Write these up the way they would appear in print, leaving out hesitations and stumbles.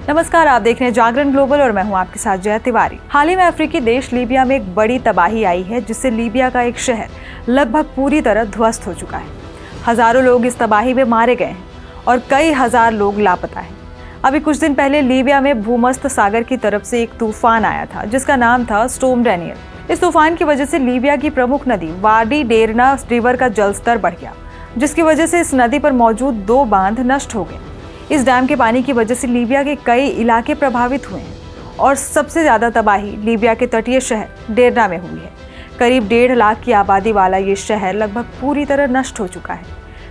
नमस्कार, आप देख रहे हैं जागरण ग्लोबल और मैं हूं आपके साथ जया तिवारी। हाल ही में अफ्रीकी देश लीबिया में एक बड़ी तबाही आई है, जिससे लीबिया का एक शहर लगभग पूरी तरह ध्वस्त हो चुका है। हजारों लोग इस तबाही में मारे गए हैं और कई हजार लोग लापता हैं। अभी कुछ दिन पहले लीबिया में भूमध्य सागर की तरफ से एक तूफान आया था, जिसका नाम था स्टॉर्म डैनियल। इस तूफान की वजह से लीबिया की प्रमुख नदी वाडी डेरना रिवर का जलस्तर बढ़ गया, जिसकी वजह से इस नदी पर मौजूद 2 बांध नष्ट हो गए। इस डैम के पानी की वजह से लीबिया के कई इलाके प्रभावित हुए हैं और सबसे ज्यादा तबाही लीबिया के तटीय शहर डेरना में हुई है। करीब 1.5 लाख की आबादी वाला ये शहर लगभग पूरी तरह नष्ट हो चुका है।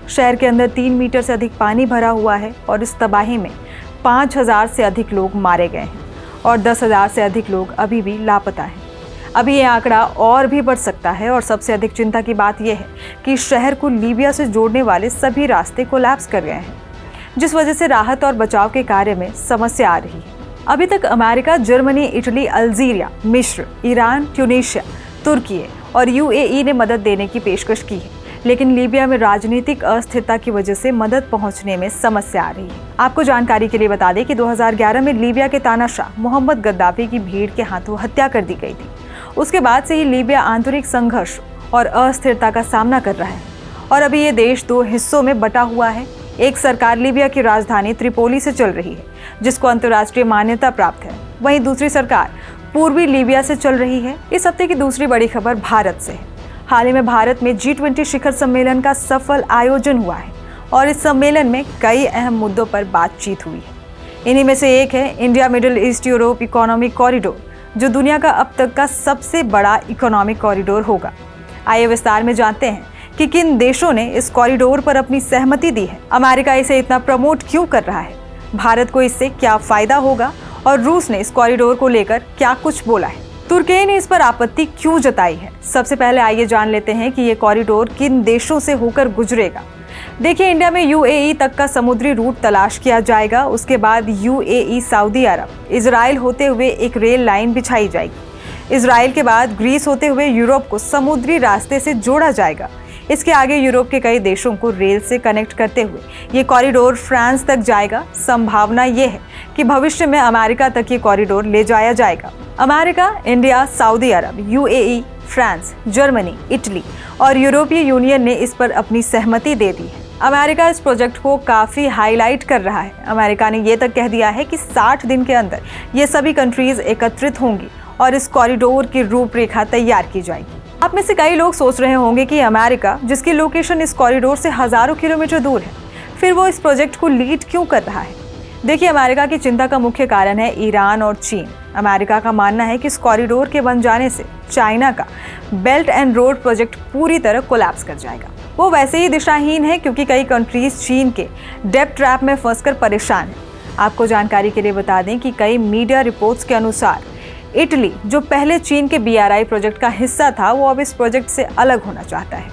शहर के अंदर 3 मीटर से अधिक पानी भरा हुआ है और इस तबाही में 5,000 से अधिक लोग मारे गए हैं और 10,000 से अधिक लोग अभी भी लापता हैं। अभी ये आंकड़ा और भी बढ़ सकता है और सबसे अधिक चिंता की बात यह है कि शहर को लीबिया से जोड़ने वाले सभी रास्ते कोलैप्स कर गए हैं, जिस वजह से राहत और बचाव के कार्य में समस्या आ रही है। अभी तक अमेरिका, जर्मनी, इटली, अल्जीरिया, मिस्र, ईरान, ट्यूनीशिया, तुर्की और यूएई ने मदद देने की पेशकश की है, लेकिन लीबिया में राजनीतिक अस्थिरता की वजह से मदद पहुंचने में समस्या आ रही है। आपको जानकारी के लिए बता दें कि 2011 में लीबिया के तानाशाह मोहम्मद गद्दाफी की भीड़ के हाथों हत्या कर दी गई थी। उसके बाद से ही लीबिया आंतरिक संघर्ष और अस्थिरता का सामना कर रहा है और अभी ये देश 2 हिस्सों में बटा हुआ है। एक सरकार लीबिया की राजधानी त्रिपोली से चल रही है, जिसको अंतर्राष्ट्रीय मान्यता प्राप्त है। वहीं दूसरी सरकार पूर्वी लीबिया से चल रही है। इस हफ्ते की दूसरी बड़ी खबर भारत से है। हाल ही में भारत में G20 शिखर सम्मेलन का सफल आयोजन हुआ है और इस सम्मेलन में कई अहम मुद्दों पर बातचीत हुई है। इन्हीं में से एक है India middle east Europe economic corridor, जो दुनिया का अब तक का सबसे बड़ा इकोनॉमिक कॉरिडोर होगा। आइए विस्तार में जानते हैं कि किन देशों ने इस कॉरिडोर पर अपनी सहमति दी है, अमेरिका इसे इतना प्रमोट क्यों कर रहा है, भारत को इससे क्या फायदा होगा और रूस ने इस कॉरिडोर को लेकर क्या कुछ बोला है, तुर्की ने इस पर आपत्ति क्यों जताई है। सबसे पहले आइए जान लेते हैं कि ये कॉरिडोर किन देशों से होकर गुजरेगा। देखिए, इंडिया में यूएई तक का समुद्री रूट तलाश किया जाएगा। उसके बाद यूएई, सऊदी अरब, इजराइल होते हुए एक रेल लाइन बिछाई जाएगी। इजराइल के बाद ग्रीस होते हुए यूरोप को समुद्री रास्ते से जोड़ा जाएगा। इसके आगे यूरोप के कई देशों को रेल से कनेक्ट करते हुए ये कॉरिडोर फ्रांस तक जाएगा। संभावना ये है कि भविष्य में अमेरिका तक ये कॉरिडोर ले जाया जाएगा। अमेरिका, इंडिया, सऊदी अरब, यूएई, फ्रांस, जर्मनी, इटली और यूरोपीय यूनियन ने इस पर अपनी सहमति दे दी है। अमेरिका इस प्रोजेक्ट को काफी हाईलाइट कर रहा है। अमेरिका ने ये तक कह दिया है कि 60 दिन के अंदर ये सभी कंट्रीज एकत्रित होंगी और इस कॉरिडोर की रूपरेखा तैयार की जाएगी। आप में से कई लोग सोच रहे होंगे कि अमेरिका, जिसकी लोकेशन इस कॉरिडोर से हजारों किलोमीटर दूर है, फिर वो इस प्रोजेक्ट को लीड क्यों कर रहा है। देखिए, अमेरिका की चिंता का मुख्य कारण है ईरान और चीन। अमेरिका का मानना है कि इस कॉरिडोर के बन जाने से चाइना का बेल्ट एंड रोड प्रोजेक्ट पूरी तरह कोलैप्स कर जाएगा। वो वैसे ही दिशाहीन है क्योंकि कई कंट्रीज चीन के डेब्ट ट्रैप में फंसकर परेशान है। आपको जानकारी के लिए बता दें कि कई मीडिया रिपोर्ट्स के अनुसार इटली, जो पहले चीन के BRI प्रोजेक्ट का हिस्सा था, वो अब इस प्रोजेक्ट से अलग होना चाहता है।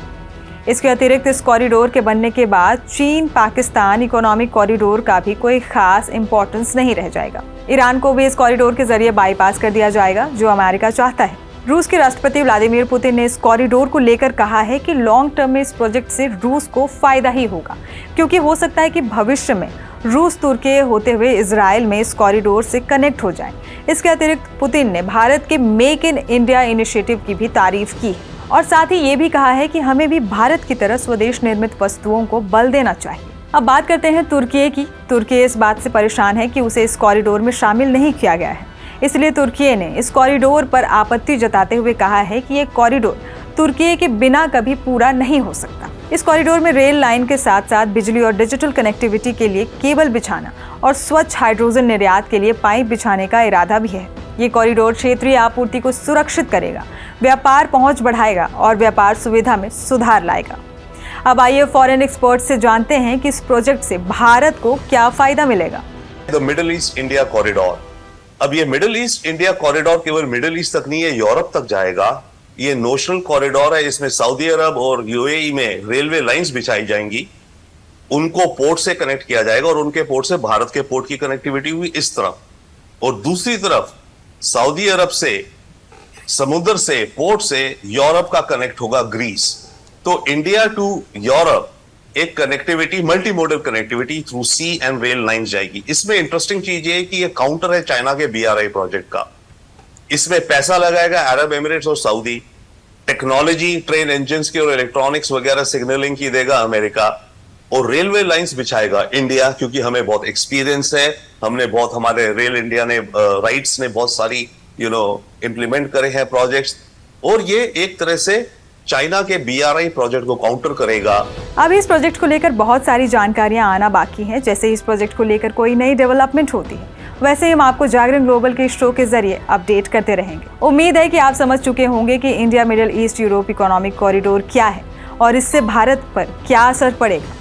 इसके अतिरिक्त इस कॉरिडोर के बनने के बाद चीन पाकिस्तान इकोनॉमिक कॉरिडोर का भी कोई खास इंपॉर्टेंस नहीं रह जाएगा। ईरान को भी इस कॉरिडोर के जरिए बाईपास कर दिया जाएगा, जो अमेरिका चाहता है। रूस के राष्ट्रपति व्लादिमीर पुतिन ने इस कॉरिडोर को लेकर कहा है कि लॉन्ग टर्म में इस प्रोजेक्ट से रूस को फायदा ही होगा, क्योंकि हो सकता है कि भविष्य में रूस तुर्की होते हुए इजराइल में इस कॉरिडोर से कनेक्ट हो जाए। इसके अतिरिक्त पुतिन ने भारत के मेक इन इंडिया इनिशिएटिव की भी तारीफ की है और साथ ही ये भी कहा है कि हमें भी भारत की तरह स्वदेश निर्मित वस्तुओं को बल देना चाहिए। अब बात करते हैं तुर्की की। तुर्की इस बात से परेशान है कि उसे इस कॉरिडोर में शामिल नहीं किया गया है, इसलिए तुर्की ने इस कॉरिडोर पर आपत्ति जताते हुए कहा है कि ये कॉरिडोर तुर्की के बिना कभी पूरा नहीं हो सकता। इस कॉरिडोर में रेल लाइन के साथ साथ बिजली और डिजिटल कनेक्टिविटी के लिए केबल बिछाना और स्वच्छ हाइड्रोजन निर्यात के लिए पाइप बिछाने का इरादा भी है। ये कॉरिडोर क्षेत्रीय आपूर्ति को सुरक्षित करेगा, व्यापार पहुंच बढ़ाएगा और व्यापार सुविधा में सुधार लाएगा। अब आइए फॉरेन एक्सपर्ट से जानते हैं कि इस प्रोजेक्ट से भारत को क्या फायदा मिलेगा। The middle east India corridor. अब ये मिडिल ईस्ट इंडिया कॉरिडोर केवल मिडिल ईस्ट तक नहीं है, यूरोप तक जाएगा। ये नोशनल कॉरिडोर है, इसमें सऊदी अरब और यूएई में रेलवे लाइंस बिछाई जाएंगी, उनको पोर्ट से कनेक्ट किया जाएगा और उनके पोर्ट से भारत के पोर्ट की कनेक्टिविटी हुई इस तरफ, और दूसरी तरफ सऊदी अरब से समुद्र से पोर्ट से यूरोप का कनेक्ट होगा ग्रीस। तो इंडिया टू यूरोप एक connectivity, multi modal connectivity through sea and rail lines जाएगी। इसमें इंटरेस्टिंग चीज ये है कि ये काउंटर है चाइना के BRI प्रोजेक्ट का। इसमें पैसा लगाएगा अरब एमिरेट्स और सऊदी, टेक्नोलॉजी, ट्रेन इंजन्स की और इलेक्ट्रॉनिक्स वगैरह सिग्नलिंग की देगा अमेरिका, और रेलवे लाइंस बिछाएगा इंडिया, क्योंकि हमें बहुत एक्सपीरियंस है, हमने बहुत, हमारे रेल इंडिया ने राइट्स ने बहुत सारी इंप्लीमेंट करे हैं प्रोजेक्ट्स, और ये एक तरह से चाइना के BRI प्रोजेक्ट को काउंटर करेगा। अब इस प्रोजेक्ट को लेकर बहुत सारी जानकारियां आना बाकी हैं। जैसे इस प्रोजेक्ट को लेकर कोई नई डेवलपमेंट होती है, वैसे ही हम आपको जागरण ग्लोबल के शो के जरिए अपडेट करते रहेंगे। उम्मीद है कि आप समझ चुके होंगे कि India middle east Europe economic corridor क्या है और इससे भारत पर क्या असर पड़ेगा।